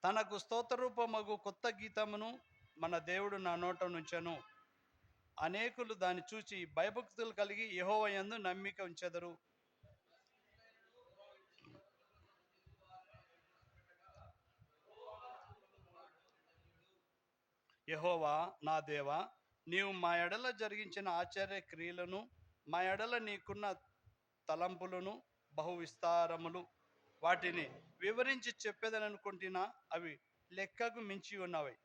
తనకు స్తోత్రరూపమగు కొత్త గీతమును మన దేవుడు నా నోట నుంచెను. అనేకులు దాన్ని చూచి భయభక్తులు కలిగి యెహోవా యందు నమ్మిక ఉంచెదరు. యెహోవా నా దేవా, నీవు మా ఎడల జరిగించిన ఆశ్చర్య క్రియలను, మా ఎడల నీకున్న తలంపులను బహు విస్తారములు. వాటిని వివరించి చెప్పేదననుకుంటున్నా, అవి లెక్కకు మించి ఉన్నవి.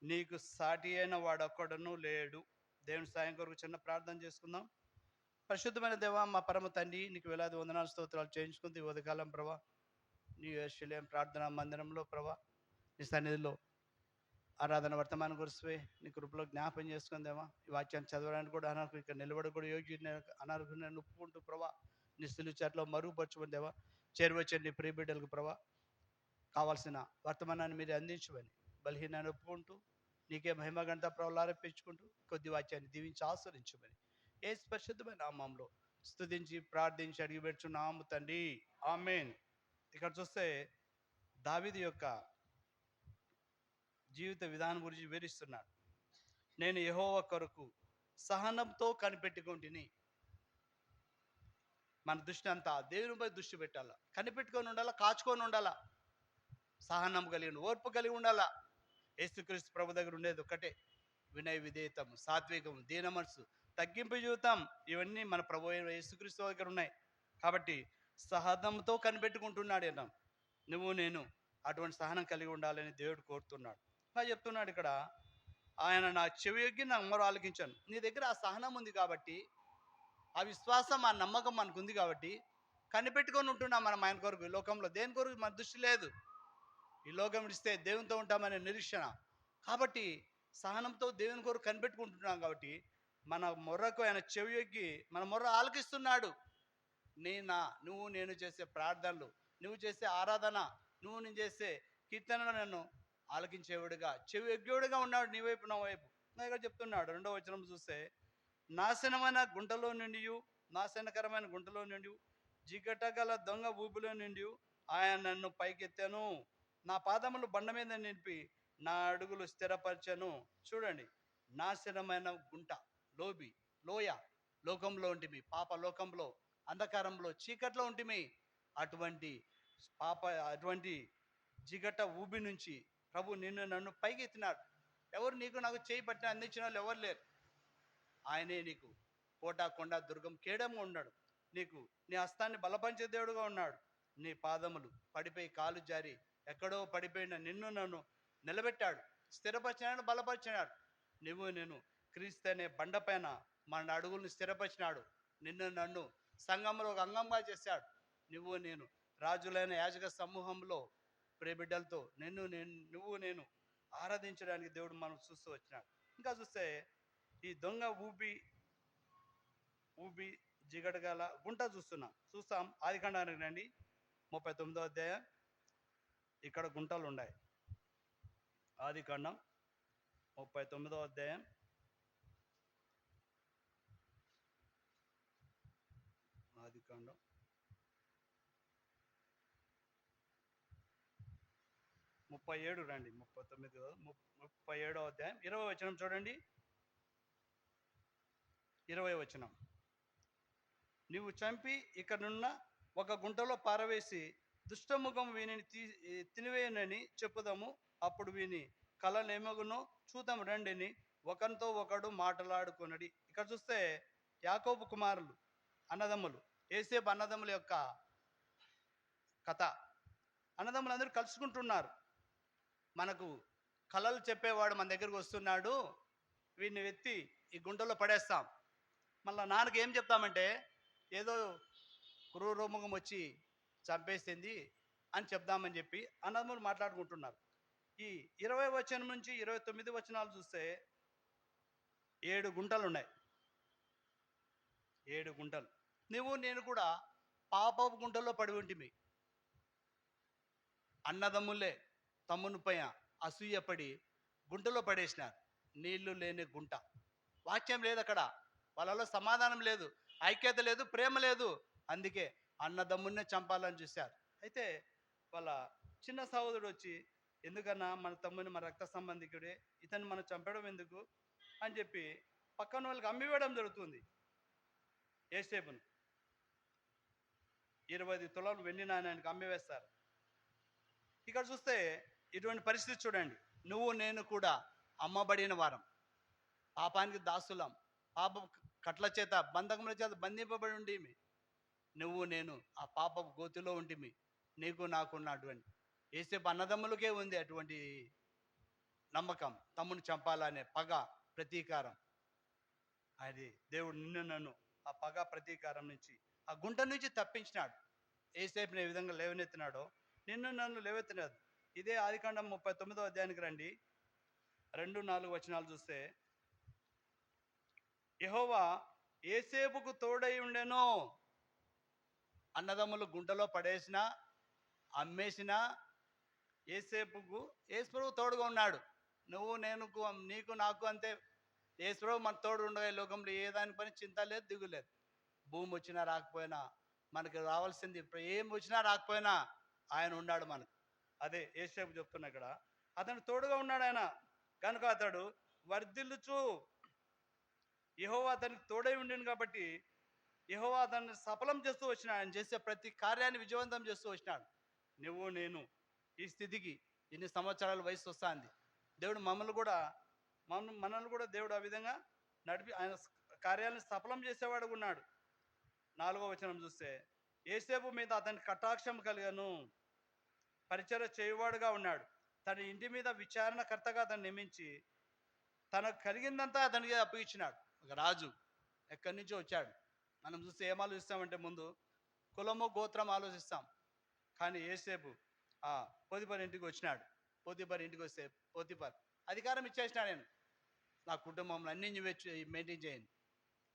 నీకు సాటి అయిన వాడొక్కడును లేడు. దేవుని సాయం కొరకు చిన్న ప్రార్థన చేసుకుందాం. పరిశుద్ధమైన దేవా, మా పరమ తండ్రి, నీకు వేలాది వందనాలు స్తోత్రాలు చేయించుకుంది ఈ ఉదయకాలం ప్రభా. నీ యెరూషలేము ప్రార్థనా మందిరంలో ప్రభా, నీ సన్నిధిలో ఆరాధన వర్తమానం గురిసిపోయి నీ కృపలో జ్ఞాపం చేసుకుందేమా. ఈ వాక్యాన్ని చదవడానికి కూడా అనర్హులు, ఇక్కడ నిలబడి కూడా యోగ్య అనర్హులు నేను ఒప్పుకుంటూ ప్రభా, నీ సిలువ చాటులో మరుగుపరచుకుందేవా. చేరువచ్చండి నీ ప్రియ బిడ్డలకు ప్రభా, కావాల్సిన వర్తమానాన్ని మీరు అందించమని బలహీనాన్ని ఒప్పుకుంటూ నీకే మహిమ గంట ప్రవలారపించుకుంటూ కొద్ది వాక్యాన్ని దీవించి ఆస్వాదించమని యేసు పరిశుద్ధమైన నామములో స్తుతించి ప్రార్థించి అడిగి పెడుచున్నాము తండ్రి, ఆమేన్. ఇక్కడ చూస్తే దావీదు యొక్క జీవిత విధానం గురించి వివరిస్తున్నాడు. నేను యెహోవా కొరకు సహనంతో కనిపెట్టుకుంటుని. మన దృష్టి అంతా దేవునిపై దృష్టి పెట్టాలా, కనిపెట్టుకొని ఉండాలా, కాచుకొని ఉండాలా, సహనం కలిగి ఓర్పు కలిగి ఉండాలా. యేసుక్రీస్తు ప్రభు దగ్గర ఉండేది ఒక్కటే, వినయ విధేయతం, సాత్వికం, దీన మనసు, తగ్గింపు జీవితం. ఇవన్నీ మన ప్రభు అయిన యేసుక్రీస్తు దగ్గర ఉన్నాయి. కాబట్టి సహనంతో కనిపెట్టుకుంటున్నాడు అన్నాం. నువ్వు నేను అటువంటి సహనం కలిగి ఉండాలని దేవుడు కోరుతున్నాడు. అలా చెప్తున్నాడు ఇక్కడ, ఆయన నా చెవి యొగ్గి నా మొర ఆలకించాను. నీ దగ్గర ఆ సహనం ఉంది కాబట్టి, ఆ విశ్వాసం, ఆ నమ్మకం మనకు ఉంది కాబట్టి కనిపెట్టుకొని ఉంటున్నాం మనం ఆయన కొరకు. ఈ లోకంలో దేని కొరకు మన దృష్టి లేదు. ఈ లోకం ఇస్తే దేవునితో ఉంటామనే నిరీక్షణ. కాబట్టి సహనంతో దేవుని కొరకు కనిపెట్టుకుంటున్నాం కాబట్టి మన మొర్రకు ఆయన చెవి యొగ్గి మన మొర్ర ఆలకిస్తున్నాడు. నువ్వు నేను చేసే ప్రార్థనలు, నువ్వు చేసే ఆరాధన, నువ్వు నేను చేసే కీర్తనలు నన్ను ఆలకించేవాడుగా, చెవి ఎగ్గేవాడుగా ఉన్నాడు నీ వైపు నా వైపు. నా ఇక్కడ చెప్తున్నాడు 2వ వచనం చూస్తే, నాశనమైన గుంటలో నుండి, నాశనకరమైన గుంటలో నుండి, జిగటగల దొంగ ఊపిలో నుండి ఆయన నన్ను పైకెత్తాను. నా పాదములు బండ మీద నిలిపి నా అడుగులు స్థిరపరచను. చూడండి, నాశనమైన గుంట, లోయ, లోకంలో ఉంటిమి, పాప లోకంలో, అంధకారంలో, చీకట్లో ఉంటిమి. అటువంటి అటువంటి జిగట ఊబి నుంచి ప్రభు నిన్ను నన్ను పైకి ఎత్తినాడు. ఎవరు నీకు నాకు చేయి పట్టిన అందించిన వాళ్ళు ఎవరు లేరు. ఆయనే నీకు కోట, కొండ, దుర్గం, కేడంగా ఉన్నాడు. నీకు నీ హస్తాన్ని బలపరిచే దేవుడుగా ఉన్నాడు. నీ పాదములు పడిపోయి కాలు జారి ఎక్కడో పడిపోయిన నిన్ను నన్ను నిలబెట్టాడు, స్థిరపరిచినాడు, బలపరిచినాడు. నేను క్రీస్తు అనే బండపైన మన అడుగులను స్థిరపరిచినాడు. నిన్ను నన్ను సంఘంలో ఒక అంగంగా చేశాడు. నేను రాజులైన యాజక సమూహంలో ప్రియబిడ్డలతో నువ్వు నేను ఆరాధించడానికి దేవుడు మనం చూస్తూ వచ్చినాడు. ఇంకా చూస్తే ఈ దొంగ ఊబి జిగటగల గుంట చూస్తాం. ఆదికాండానికి రండి, 39వ అధ్యాయం. ఇక్కడ గుంటలు ఉన్నాయి. ఆదికాండం 39వ అధ్యాయం. ఆదికాండం 37 రండి, 37వ అధ్యాయం 20వ వచనం చూడండి. 20వ వచనం, నీవు చంపి ఇక్కడున్న ఒక గుంటలో పారవేసి దుష్టముఖం వీనిని తినివేయనని చెప్పుదాము. అప్పుడు వీని కలలేమగునో చూద్దాం రండిని ఒకరితో ఒకడు మాట్లాడుకొనడి. ఇక్కడ చూస్తే యాకోబు కుమారులు, అన్నదమ్ములు, ఏసేపు అన్నదమ్ముల యొక్క కథ. అన్నదమ్ములు అందరూ కలుసుకుంటున్నారు. మనకు కళలు చెప్పేవాడు మన దగ్గరకు వస్తున్నాడు, వీడిని ఎత్తి ఈ గుంటలో పడేస్తాం. మళ్ళీ నాన్నకి ఏం చెప్తామంటే, ఏదో క్రూరముఖం వచ్చి చంపేసింది అని చెప్దామని చెప్పి అన్నదమ్ములు మాట్లాడుకుంటున్నారు. ఈ 20 వచనం నుంచి 29 వచనాలు చూస్తే 7 గుంటలు ఉన్నాయి. 7 గుంటలు. నువ్వు నేను కూడా పాపపు గుంటల్లో పడి ఉంటిమి. అన్నదమ్ములే తమ్మునిపై అసూయపడి గుంటలో పడేసినారు. నీళ్లు లేని గుంట. వాక్యం లేదు అక్కడ, వాళ్ళలో సమాధానం లేదు, ఐక్యత లేదు, ప్రేమ లేదు. అందుకే అన్నదమ్మున్నే చంపాలని చూశారు. అయితే వాళ్ళ చిన్న సహోదరుడు వచ్చి ఎందుకన్నా మన తమ్ముని మన రక్త సంబంధికుడే, ఇతన్ని మనం చంపడం ఎందుకు అని చెప్పి పక్కన వాళ్ళకి అమ్మివేయడం జరుగుతుంది. ఏసేపును 20 తులాలు వెండి నాణ్యానికి అమ్మివేస్తారు. ఇక్కడ చూస్తే ఇటువంటి పరిస్థితి చూడండి. నువ్వు నేను కూడా అమ్మబడిన వారం, పాపానికి దాసులం, పాప కట్ల చేత బంధకముల చేత బంధింపబడి ఉండిమి. నువ్వు నేను ఆ పాప గోతిలో ఉంటిమి. నీకు నాకున్నటువంటి ఏసేపు అన్నదమ్ములకే ఉంది అటువంటి నమ్మకం, తమ్ముని చంపాలనే పగ, ప్రతీకారం. అది దేవుడు నిన్ను నన్ను ఆ పగ ప్రతీకారం నుంచి, ఆ గుంట నుంచి తప్పించినాడు. ఏసేపుని ఏ విధంగా లేవనెత్తినాడో నిన్ను నన్ను లేవెత్తినాడు. ఇదే ఆదికాండం 39వ అధ్యాయానికి రండి. 2-4 వచనాలు చూస్తే, యెహోవా ఏసేపుకు తోడై ఉండెను. అన్నదమ్ములు గుంటలో పడేసిన, అమ్మేసిన యేసుప్రభు తోడుగా ఉన్నాడు. నువ్వు నేను నీకు నాకు అంతే. యేసుప్రభు మన తోడు ఉండగా ఈ లోకంలో ఏ దాని పని చింత లేదు, దిగులేదు. భూమి వచ్చినా రాకపోయినా, మనకి రావాల్సింది ఇప్పుడు ఏం వచ్చినా రాకపోయినా ఆయన ఉన్నాడు మనకు. అదే యేసేపు చెప్తున్నా ఇక్కడ, అతను తోడుగా ఉన్నాడు ఆయన కనుక అతడు వర్ధిల్లుచు. యెహోవా అతనికి తోడై ఉండింది కాబట్టి యెహోవా అతన్ని సఫలం చేస్తూ వచ్చినాడు. ఆయన చేసే ప్రతి కార్యాన్ని విజయవంతం చేస్తూ వచ్చినాడు. నువ్వు నేను ఈ స్థితికి ఇన్ని సంవత్సరాల వయసు వస్తుంది. దేవుడు మనల్ని కూడా దేవుడు ఆ విధంగా నడిపి ఆయన కార్యాలను సఫలం చేసేవాడు ఉన్నాడు. 4వ వచనం చూస్తే, యేసేపు మీద అతనికి కటాక్షం కలిగను, పరిచర్య చేయువాడుగా ఉన్నాడు. తన ఇంటి మీద విచారణకర్తగా అతను నియమించి తనకు కలిగిందంతా అతనికి అప్పగించినాడు. ఒక రాజు ఎక్కడి నుంచో వచ్చాడు. మనం చూస్తే ఏం ఆలోచిస్తామంటే ముందు కులము గోత్రం ఆలోచిస్తాం. కానీ యేసేపు పోతీఫర్ ఇంటికి వచ్చినాడు. పోతీఫర్ ఇంటికి వస్తే పోతీఫర్ అధికారం ఇచ్చేసినాడు. నేను నా కుటుంబంలో అన్ని నువ్వే మెయింటైన్ చేయండి.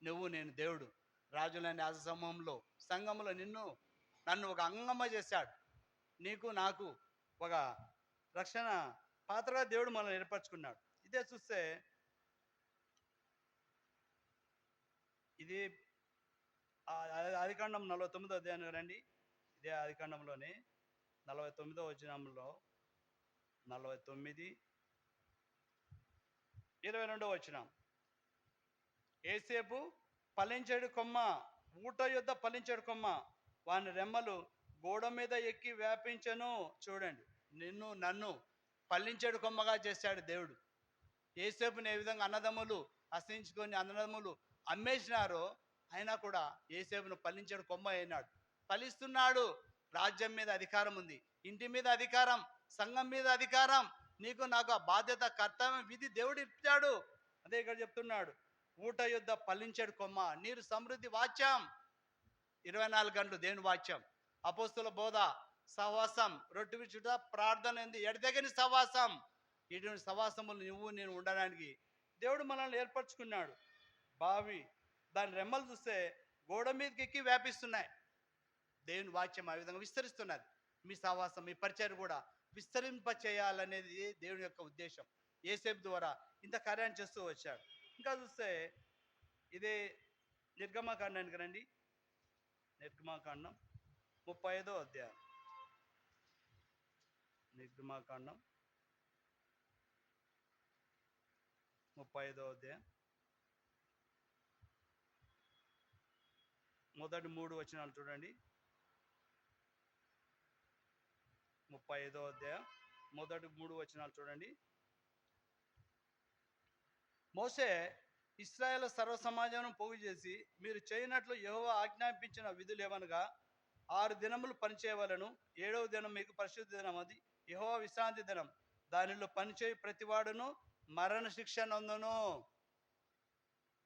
నువ్వు నేను దేవుడు రాజులని రాజ సమూహంలో సంఘంలో నన్ను ఒక అంగమ్మ చేశాడు. నీకు నాకు ఒక రక్షణ పాత్రగా దేవుడు మనల్ని ఏర్పరచుకున్నాడు. ఇదే చూస్తే ఇది ఆదికాండం 49వ అధ్యాయం రండి. ఇదే ఆదికాండంలోనే 49వ వచనంలో 49, 22వ వచనం, యేసేపు ఫలించేడు కొమ్మ, ఊట యొద్ద ఫలించేడు కొమ్మ, వాని రెమ్మలు గోడ మీద ఎక్కి వ్యాపించను. చూడండి, నన్ను ఫలించేడు కొమ్మగా చేశాడు దేవుడు. యేసేపుని ఏ విధంగా అన్నదమ్ములు అసహించుకొని అన్నదమ్ములు అమ్మేసినారో, అయినా కూడా యేసేపును ఫలించేడు కొమ్మ అయినాడు. ఫలిస్తున్నాడు. రాజ్యం మీద అధికారం ఉంది, ఇంటి మీద అధికారం, సంఘం మీద అధికారం. నీకు నాకు ఆ బాధ్యత, కర్తవ్యం, విధి దేవుడు ఇచ్చాడు. అదే ఇక్కడ చెప్తున్నాడు, ఊట యుద్ధ ఫలించేడు కొమ్మ, నీరు సమృద్ధి వాక్యం, 24 గంటలు దేవుని వాక్యం, అపోస్తుల బోధ, సహవాసం, రొట్టె విరుచుట, ప్రార్థన, ఎడతెగని సహవాసం. ఇటువంటి సహవాసములు నువ్వు నేను ఉండడానికి దేవుడు మనల్ని ఏర్పరచుకున్నాడు. బావి దాని రెమ్మలు చూస్తే గోడ మీదకి ఎక్కి వ్యాపిస్తున్నాయి. దేవుని వాక్యం ఆ విధంగా విస్తరిస్తున్నది. మీ సహవాసం, మీ పరిచయం కూడా విస్తరింప చేయాలనేది దేవుని యొక్క ఉద్దేశం. యేసేపు ద్వారా ఇంత కార్యాన్ని చేస్తూ వచ్చాడు. ఇంకా చూస్తే ఇదే నిర్గమకాండానికి రండి. నిర్గమకాండం 35వ అధ్యాయం. నిర్గమకాండం 35వ అధ్యాయం మొదటి 3 వచనాలు చూడండి. 35వ అధ్యాయం మొదటి 3 వచనాలు చూడండి. మోషే ఇశ్రాయేలు సర్వ సమాజం పోగు చేసి, మీరు చేయనట్లు యెహోవా ఆజ్ఞాపించిన విధులు ఏమనగా 6 దినములు పనిచేయవలను, 7వ దినం మీకు పరిశుద్ధ దినం, అది యెహోవా విశ్రాంతి దినం. దానిలో పనిచేయి ప్రతివాడును మరణ శిక్ష నందును.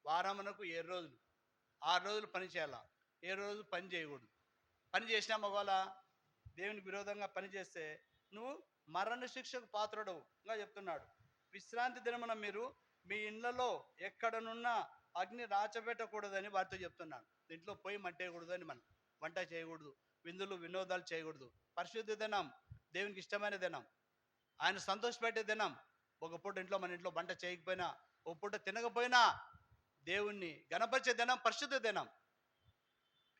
వారమునకు 7 రోజులు, 6 రోజులు పని చేయాల, 7 రోజులు పని చేయకూడదు. పని చేసినా మగవాళ్ళ దేవునికి విరోధంగా పని చేస్తే నువ్వు మరణ శిక్షకు పాత్రుడుగా చెప్తున్నాడు. విశ్రాంతి దినమున మీరు మీ ఇళ్లలో ఎక్కడనున్నా అగ్ని రాచబెట్టకూడదని వారితో చెప్తున్నాను. ఇంట్లో పోయి మంటేయకూడదు అని, మనం వంట చేయకూడదు, విందులు వినోదాలు చేయకూడదు. పరిశుద్ధ దినం, దేవునికి ఇష్టమైన దినం, ఆయన సంతోషపెట్టే దినం. ఒక పూట ఇంట్లో మన ఇంట్లో వంట చేయకపోయినా, ఒక పూట తినకపోయినా దేవుణ్ణి గణపరిచే దినం పరిశుద్ధ దినం.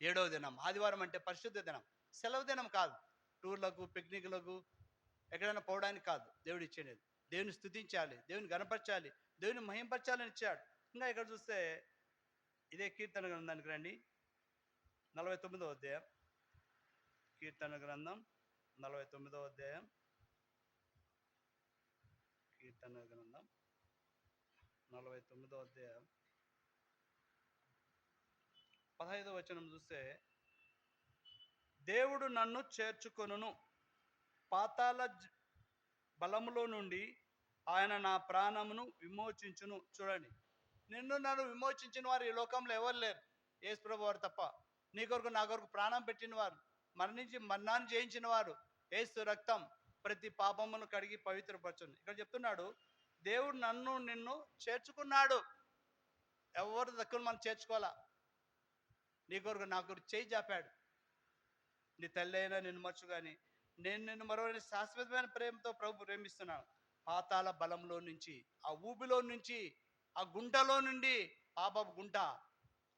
7వ దినం ఆదివారం అంటే పరిశుద్ధ దినం, సెలవు దినం కాదు. టూర్లకు, పిక్నిక్లకు, ఎక్కడైనా పోవడానికి కాదు దేవుడు ఇచ్చేది. దేవుని స్తుతించాలి, దేవుని గణపరచాలి, దేవుని మహింపరచాలని ఇచ్చాడు. ఇంకా ఇక్కడ చూస్తే ఇదే కీర్తన గ్రంథానికి రండి, 49వ అధ్యాయం. కీర్తన గ్రంథం 49వ అధ్యాయం. కీర్తన గ్రంథం 49వ అధ్యాయం 15వ వచనం చూస్తే, దేవుడు నన్ను చేర్చుకొనును, పాతాళ బలములో నుండి ఆయన నా ప్రాణమును విమోచించును. చూడండి, నిన్ను నన్ను విమోచించిన వారు ఈ లోకంలో ఎవరు లేరు, యేసు ప్రభు వారు తప్ప. నీ కొరకు నా కొరకు ప్రాణం పెట్టిన వారు, మరణించి మరణాన్ని జయించిన వారు. యేసు రక్తం ప్రతి పాపమును కడిగి పవిత్రపరచును. ఇక్కడ చెప్తున్నాడు, దేవుడు నన్ను నిన్ను చేర్చుకున్నాడు. ఎవరు దక్కును మనం చేర్చుకోవాలా. నీ కొరకు నా కొరకు చేయి చాపాడు. నీ తల్లి అయినా నిన్ను మర్చు, కానీ నేను నిన్ను మరొకటి శాశ్వతమైన ప్రేమతో ప్రభు ప్రేమిస్తున్నాను. పాతాళ బలంలో నుంచి, ఆ ఊబిలో నుంచి, ఆ గుంటలో నుండి, పాపపు గుంట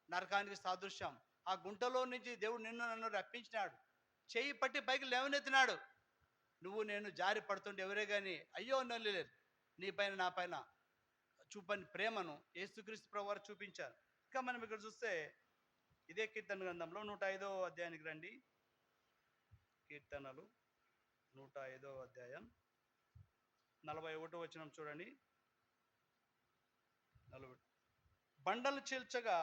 నరకానికి సాదృశ్యం, ఆ గుంటలో నుంచి దేవుడు నిన్ను నన్ను రప్పించినాడు. చేయి పట్టి పైకి లేవనెత్తినాడు. నువ్వు నేను జారి పడుతుంటే ఎవరే కానీ అయ్యో నల్లేరు. నీ పైన నా పైన చూపని ప్రేమను యేసుక్రీస్తు ప్రభు వారు చూపించారు. ఇంకా మనం ఇక్కడ చూస్తే ఇదే కీర్తన గ్రంథంలో 105వ అధ్యాయానికి రండి. కీర్తనలు 105వ అధ్యాయం 41వ వచనం చూడండి. 40. బండలు చీల్చగా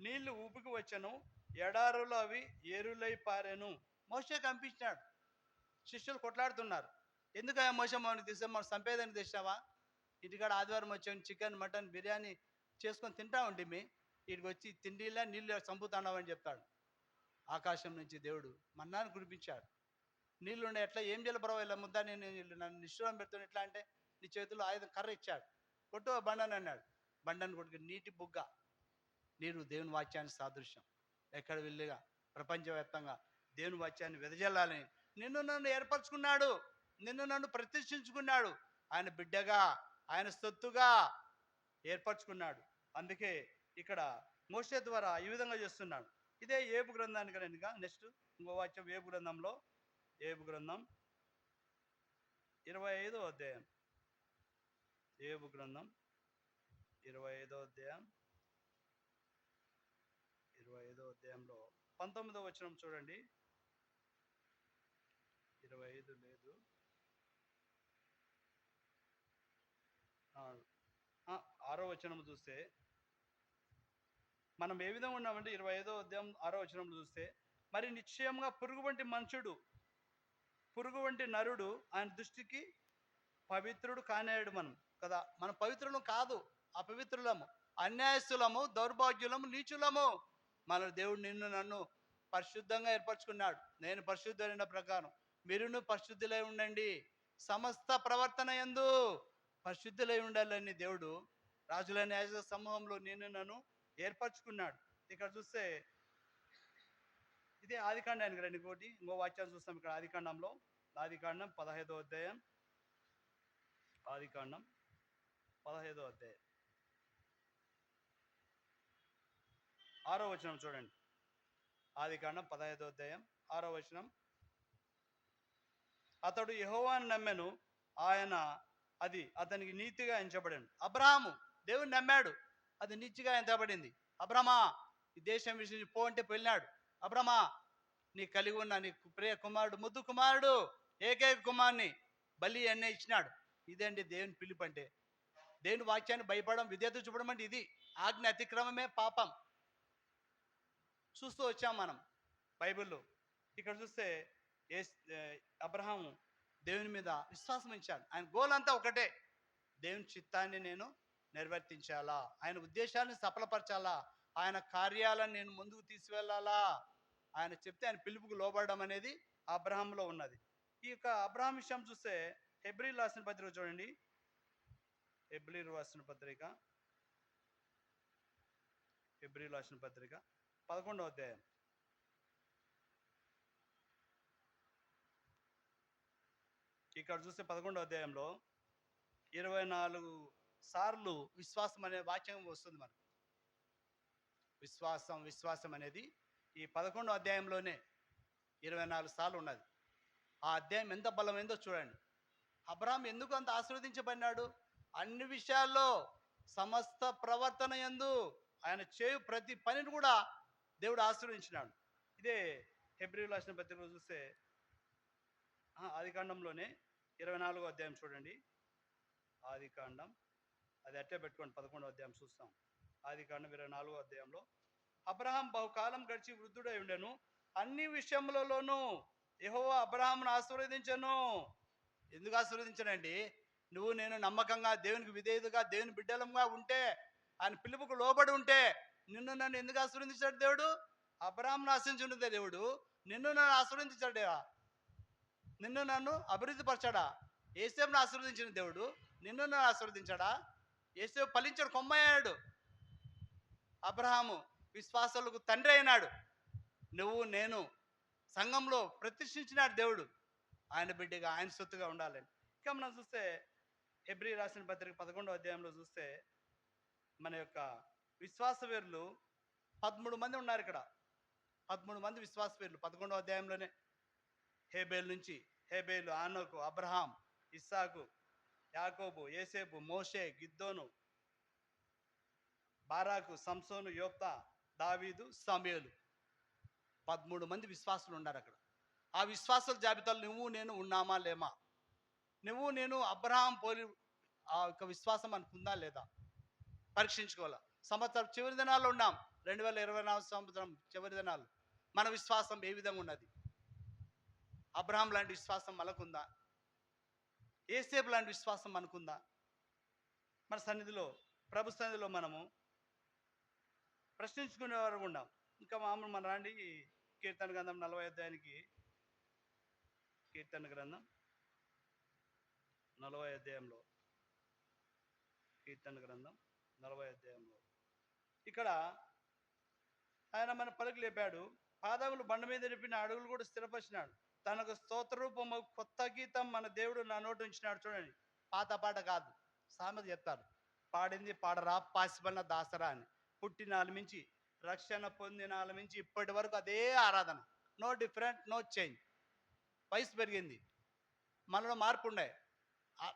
నీళ్లు ఊపికి వచ్చను, ఎడారులు అవి ఏరులై పారెను. మోషే కనిపించినాడు. శిష్యులు కొట్లాడుతున్నారు. ఎందుకు ఆ మోషే మనకి తీసా, మనం సంపేదాన్ని తెచ్చావా? ఇంటికాడ ఆదివారం వచ్చాను, చికెన్ మటన్ బిర్యానీ చేసుకొని తింటా ఉండి వీటికి వచ్చి తిండిలా నీళ్ళు చంపుతాన్నావని చెప్తాడు. ఆకాశం నుంచి దేవుడు మన్నాను కురిపించాడు. నీళ్ళుండే ఎట్లా ఏం చేయాలి బ్రో, ఇలా ముద్ద నేను నన్ను నిశ్చయం పెడుతున్నా ఎట్లా అంటే, నీ చేతిలో ఆయుధం కర్ర ఇచ్చాడు, కొట్టు బండని అన్నాడు. బండని కొట్టుకు నీటి బుగ్గ. నీరు దేవుని వాక్యానికి సాదృశ్యం. ఎక్కడ వెళ్ళిగా ప్రపంచవ్యాప్తంగా దేవుని వాక్యాన్ని వెదజల్లాలని నిన్ను నన్ను ఏర్పరచుకున్నాడు, నిన్ను నన్ను ప్రతిష్ఠించుకున్నాడు. ఆయన బిడ్డగా, ఆయన సొత్తుగా ఏర్పరచుకున్నాడు. అందుకే ఇక్కడ మోషే ద్వారా ఈ విధంగా చేస్తున్నాడు. ఇదే ఏబు గ్రంథానికి రండి. నెక్స్ట్ ఇంకో వాక్యం ఏబు గ్రంథంలో, ఏబు గ్రంథం 25వ అధ్యాయం. ఏబు గ్రంథం 25వ అధ్యాయం 25వ అధ్యాయంలో 19వ వచనం చూడండి. 25 లేదు, 6వ వచనం చూస్తే మనం ఏ విధంగా ఉన్నామంటే 25వ అధ్యాయం 6వ వచనం చూస్తే, మరి నిశ్చయంగా పురుగు వంటి మనుషుడు, పురుగు వంటి నరుడు ఆయన దృష్టికి పవిత్రుడు కానేడు. మనం కదా, మనం పవిత్రులం కాదు, అపవిత్రులము, అన్యాయస్తులము, దౌర్భాగ్యులము, నీచులము. మన దేవుడు నిన్ను నన్ను పరిశుద్ధంగా ఏర్పరచుకున్నాడు. నేను పరిశుద్ధులైన ప్రకారం మీరును పరిశుద్ధులై ఉండండి, సమస్త ప్రవర్తన యందు పరిశుద్ధులై ఉండాలని దేవుడు రాజులైన యాజక సమూహంలో నిన్ను నన్ను ఏర్పరచుకున్నాడు. ఇక్కడ చూస్తే ఇదే ఆదికాండానికి రండి. ఇంకో వాక్యాన్ని చూస్తాం ఇక్కడ ఆదికాండంలో. ఆదికాండం 15వ అధ్యాయం. ఆదికాండం 15వ అధ్యాయం 6వ వచనం చూడండి. ఆదికాండం 15వ అధ్యాయం 6వ వచనం. అతడు యెహోవాను నమ్మెను, ఆయన అది అతనికి నీతిగా ఎంచబడింది. అబ్రహాము దేవుని నమ్మాడు, అది నీతిగా ఎంచబడింది. అబ్రహమా, ఈ దేశం విషయం పో అంటే వెళ్ళినాడు. అబ్రహమా, నీ కలిగి ఉన్న నీ ప్రియ కుమారుడు, ముద్దు కుమారుడు, ఏకైక కుమారుని బలి అన్నీ ఇచ్చినాడు. ఇదండి దేవుని పిలుపు అంటే. దేవుని వాక్యాన్ని భయపడడం, విధేయత చూపడం అంటే ఇది. ఆజ్ఞ అతిక్రమమే పాపం. చూస్తూ వచ్చాం మనం బైబిల్లో. ఇక్కడ చూస్తే అబ్రహాము దేవుని మీద విశ్వాసం ఉంచాడు. ఆయన గోల్ అంతా ఒకటే, దేవుని చిత్తాన్ని నేను నిర్వర్తించాలా, ఆయన ఉద్దేశాన్ని సఫలపరచాలా, ఆయన కార్యాలను నేను ముందుకు తీసుకువెళ్ళాలా, ఆయన చెప్తే ఆయన పిలుపుకు లోబడడం అనేది అబ్రహాంలో ఉన్నది. ఈ యొక్క అబ్రహాం విషయం చూస్తే హెబ్రీలు రాసిన పత్రిక చూడండి. హెబ్రీలు రాసిన పత్రిక 11వ అధ్యాయం. ఇక్కడ చూస్తే 11వ అధ్యాయంలో 24 సార్లు విశ్వాసం అనే వాక్యం వస్తుంది మనకు. విశ్వాసం అనేది ఈ 11వ అధ్యాయంలోనే 24 సార్లు ఉన్నది. ఆ అధ్యాయం ఎంత బలమైందో చూడండి. అబ్రహాం ఎందుకు అంత ఆశీర్వదించబడినాడు? అన్ని విషయాల్లో సమస్త ప్రవర్తన యందు ఆయన చేయు ప్రతి పనిని కూడా దేవుడు ఆశీర్వదించినాడు. ఇదే హెబ్రీయులకు రాసిన పత్రికలో చూస్తే ఆదికాండంలోనే 24వ అధ్యాయం చూడండి. ఆదికాండం, అది అట్టే పెట్టుకోండి, 11వ అధ్యాయం చూస్తాం. ఆదికాండం 24వ అధ్యాయంలో అబ్రహాం బహుకాలం గడిచి వృద్ధుడై ఉండెను, అన్ని విషయములలోనూ యెహోవా అబ్రహామును ఆశీర్వదించెను. ఎందుకు ఆశీర్వదించనండి? నువ్వు నేను నమ్మకంగా దేవునికి విధేయుడుగా దేవుని బిడ్డలంగా ఉంటే, ఆయన పిలుపుకు లోబడి ఉంటే నిన్ను నన్ను ఎందుకు ఆశీర్వదించాడు దేవుడు? అబ్రహాంను ఆశీర్వదించుండే దేవుడు నిన్ను నన్ను ఆశీర్వదించాడు. నిన్ను నన్ను అభివృద్ధి పరచాడా? యేసేపును ఆశీర్వదించిన దేవుడు నిన్ను నన్ను ఆశీర్వదించాడా? యేసేపు ఫలించాడు, కొమ్మయ్యాడు. అబ్రహాము విశ్వాసాలకు తండ్రి అయినాడు. నువ్వు నేను సంఘంలో ప్రతిష్ఠించినాడు దేవుడు, ఆయన బిడ్డగా ఆయన సొత్తుగా ఉండాలని. ఇంకా మనం చూస్తే హెబ్రీ రాసిన పత్రిక 11వ అధ్యాయంలో చూస్తే మన యొక్క విశ్వాస వీరులు 13 మంది ఉన్నారు ఇక్కడ. 13 మంది విశ్వాస వీరులు 11వ అధ్యాయంలోనే. హేబేలు నుంచి, హేబేలు, ఆనోకు, అబ్రహాం, ఇస్సాకు, యాకోబు, యేసేపు, మోషే, గిద్దోను, బారాకు, సంసోను, యోప్తా, దావీదు, సమూయేలు. 13 మంది విశ్వాసులు ఉన్నారు అక్కడ. ఆ విశ్వాసుల జాబితాలో నువ్వు నేను ఉన్నామా లేమా? నువ్వు నేను అబ్రహాం పోలి ఆ యొక్క విశ్వాసం అనుకుందా లేదా పరీక్షించుకోవాలా. సంవత్సరం చివరి దినాల్లో ఉన్నాం. 2024 సంవత్సరం చివరి దినాలు. మన విశ్వాసం ఏ విధంగా ఉన్నది? అబ్రహాం లాంటి విశ్వాసం మనకుందా? యేసేపు లాంటి విశ్వాసం మనకుందా? మన సన్నిధిలో, ప్రభు సన్నిధిలో మనము ప్రశ్నించుకునే వారు ఉన్నాం. ఇంకా మామూలు మన రాండి కీర్తన గ్రంథం 40వ అధ్యాయానికి. కీర్తన గ్రంథం 40వ అధ్యాయంలో, కీర్తన గ్రంథం 40వ అధ్యాయంలో ఇక్కడ ఆయన మన పలుకు లేపాడు, పాదములు బండ మీద నిలిపిన అడుగులు కూడా స్థిరపరిచినాడు. తనకు స్తోత్రరూపము కొత్త గీతం మన దేవుడు నా నోటి ఉంచినాడు. చూడండి, పాత పాట కాదు. సామెత చెప్తారు, పాడింది పాడరా పాసిపన్న దాసరా అని. పుట్టిన ఆలమించి రక్షణ పొందిన ఆలమించి ఇప్పటి వరకు అదే ఆరాధన. No different, no change. వయసు పెరిగింది, మనలో మార్పు ఉండే.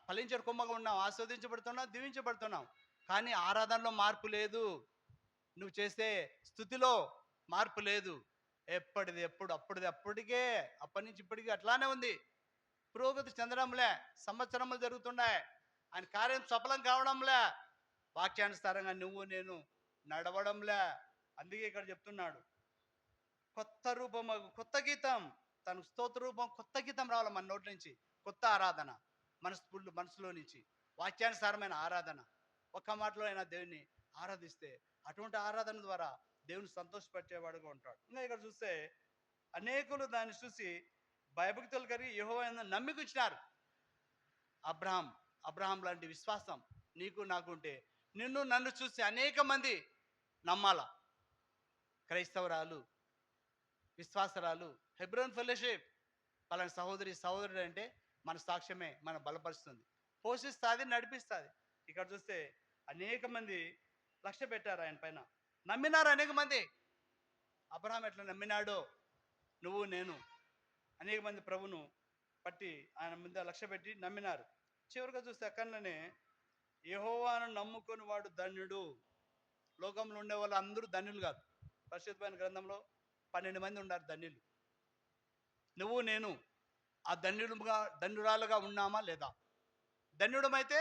ఫలించడు కొమ్మగా ఉన్నాం, ఆస్వాదించబడుతున్నాం, దీవించబడుతున్నాం. కానీ ఆరాధనలో మార్పు లేదు. నువ్వు చేసే స్థుతిలో మార్పు లేదు. ఎప్పటిది ఎప్పుడు, అప్పటిది అప్పటికే, అప్పటి నుంచి ఇప్పటికీ అట్లానే ఉంది. పురోగతి చెందడంలే, సంవత్సరములు జరుగుతున్నాయి, ఆయన కార్యం సఫలం కావడంలే, వాక్యానుసారంగా నువ్వు నేను నడవడంలే. అందుకే ఇక్కడ చెప్తున్నాడు, కొత్త రూపము, కొత్త గీతం, తన స్తోత్ర రూపం, కొత్త గీతం రావాలి మన నోటి నుంచి. కొత్త ఆరాధన మనసులో నుంచి, వాక్యానుసారమైన ఆరాధన. ఒక్క మాటలో అయినా దేవుని ఆరాధిస్తే అటువంటి ఆరాధన ద్వారా దేవుని సంతోషపెట్టేవాడుగా ఉంటాడు. ఇంకా ఇక్కడ చూస్తే అనేకులు దాన్ని చూసి భయభక్తులు కలిగి యెహోవా నమ్మికిచ్చినారు. అబ్రహాం లాంటి విశ్వాసం నీకు నాకుంటే నిన్ను నన్ను చూసి అనేక మంది నమ్మాల. క్రైస్తవరాలు, విశ్వాసరాలు, హెబ్రోన్ ఫెలోషిప్ పలానా సహోదరుడు అంటే మన సాక్ష్యమే మన బలపరుస్తుంది, పోషిస్తుంది, నడిపిస్తుంది. ఇక్కడ చూస్తే అనేక మంది లక్ష్య పెట్టారు ఆయన పైన, నమ్మినారు అనేక మంది. అబ్రహాం ఎట్లా నమ్మినాడో నువ్వు నేను అనేక మంది ప్రభును పట్టి ఆయన ముందు లక్ష్య పెట్టి నమ్మినారు. చివరిగా చూస్తే అక్కడనే యెహోవాను నమ్ముకొని వాడు ధన్యుడు. లోకంలో ఉండే వాళ్ళు అందరూ ధన్యులు కాదు. పరిశుద్ధమైన గ్రంథంలో 12 మంది ఉన్నారు ధన్యులు. నువ్వు నేను ఆ ధన్యురాలుగా ఉన్నామా లేదా? ధన్యుడమైతే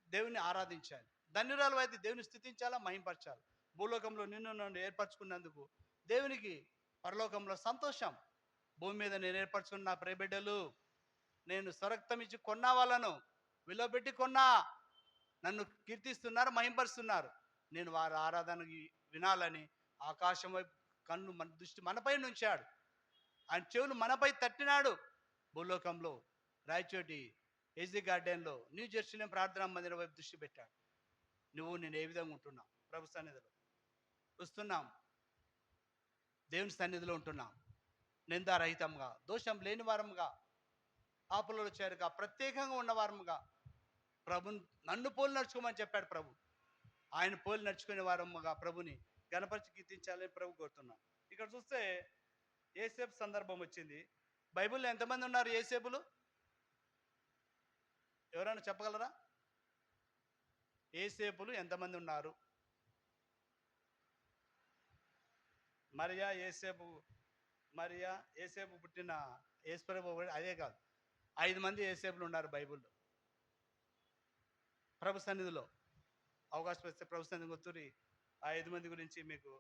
దేవుని ఆరాధించాలి, ధన్యురాలు అయితే దేవుని స్థుతించాలా, మహింపరచాలి. భూలోకంలో నిన్ను నన్ను ఏర్పరచుకున్నందుకు దేవునికి పరలోకంలో సంతోషం. భూమి మీద నేను ఏర్పరచుకున్న నా ప్రియబిడ్డలు, నేను స్వరక్తం ఇచ్చి కొన్నా, వాళ్ళను విలువబెట్టి కొన్నా, నన్ను కీర్తిస్తున్నారు, మహింపరుస్తున్నారు. నేను వారి ఆరాధన వినాలని ఆకాశం వైపు కన్ను, మన దృష్టి మనపై ఉంచాడు. ఆయన చెవులు మనపై తట్టినాడు. భూలోకంలో రాయచోటి ఏజీ గార్డెన్లో, న్యూ జెరూసలేం ప్రార్థనా మందిరం వైపు దృష్టి పెట్టాడు. నువ్వు నేను ఏ విధంగా ఉంటున్నాం? ప్రభు సన్నిధిలో వస్తున్నాం, దేవుని సన్నిధిలో ఉంటున్నాం, నిందారహితంగా, దోషం లేని వారముగా, పాపలలో చేరగా, ప్రత్యేకంగా ఉన్నవారముగా. ప్రభుని నన్ను పోలి నడుచుకోమని చెప్పాడు ప్రభు. ఆయన పోలి నడుచుకునే వారముగా ప్రభుని గణపరిచి కీర్తించాలని ప్రభు కోరుతున్నాం. ఇక్కడ చూస్తే యేసేపు సందర్భం వచ్చింది. బైబిల్లో ఎంతమంది ఉన్నారు యేసేపులు? ఎవరైనా చెప్పగలరా? ఏసేపులు ఎంతమంది ఉన్నారు? మరియా ఏసేపు మరియా ఏసేపు పుట్టిన యేసుప్రభు అదే కాదు, 5 మంది ఏసేపులు ఉన్నారు బైబిల్లో. ప్రభు సన్నిధిలో అవకాశం వస్తే ప్రభు సన్నిధికి గుర్తురి ఆ 5 మంది గురించి మీకు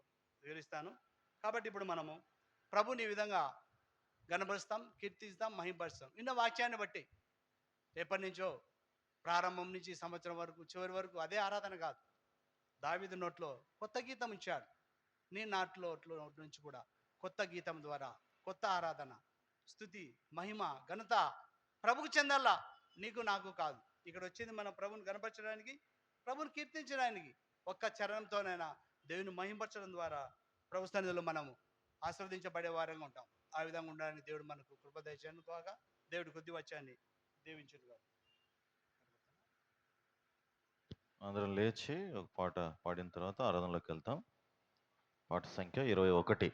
వివరిస్తాను. కాబట్టి ఇప్పుడు మనము ప్రభుని ఈ విధంగా గణపరుస్తాం, కీర్తిస్తాం, మహింపరుస్తాం. విన్న వాక్యాన్ని బట్టి ఎప్పటి నుంచో ప్రారంభం నుంచి సంవత్సరం వరకు చివరి వరకు అదే ఆరాధన కాదు. దావీదు నోట్లో కొత్త గీతం ఇచ్చాడు. నీ నాట్లో నోటి నుంచి కూడా కొత్త గీతం ద్వారా కొత్త ఆరాధన, స్తుతి, మహిమ, ఘనత ప్రభుకు చెందాలా, నీకు నాకు కాదు. ఇక్కడ వచ్చింది మనం ప్రభుని గణపరచడానికి, ప్రభుని కీర్తించడానికి. ఒక్క చరణంతోనైనా దేవుని మహింపరచడం ద్వారా ప్రభు సన్నిధిలో మనము ఆస్వాదించబడే వారంగా ఉంటాం. ఆ విధంగా ఉండడానికి దేవుడు మనకు కృప దయచేయను కాక. దేవుడి కొద్ది వచ్చాన్ని దీవించుడుగా. అందరం లేచి ఒక పాట పాడిన తర్వాత ఆరాధనలోకి వెళ్తాం. పాట సంఖ్య 21.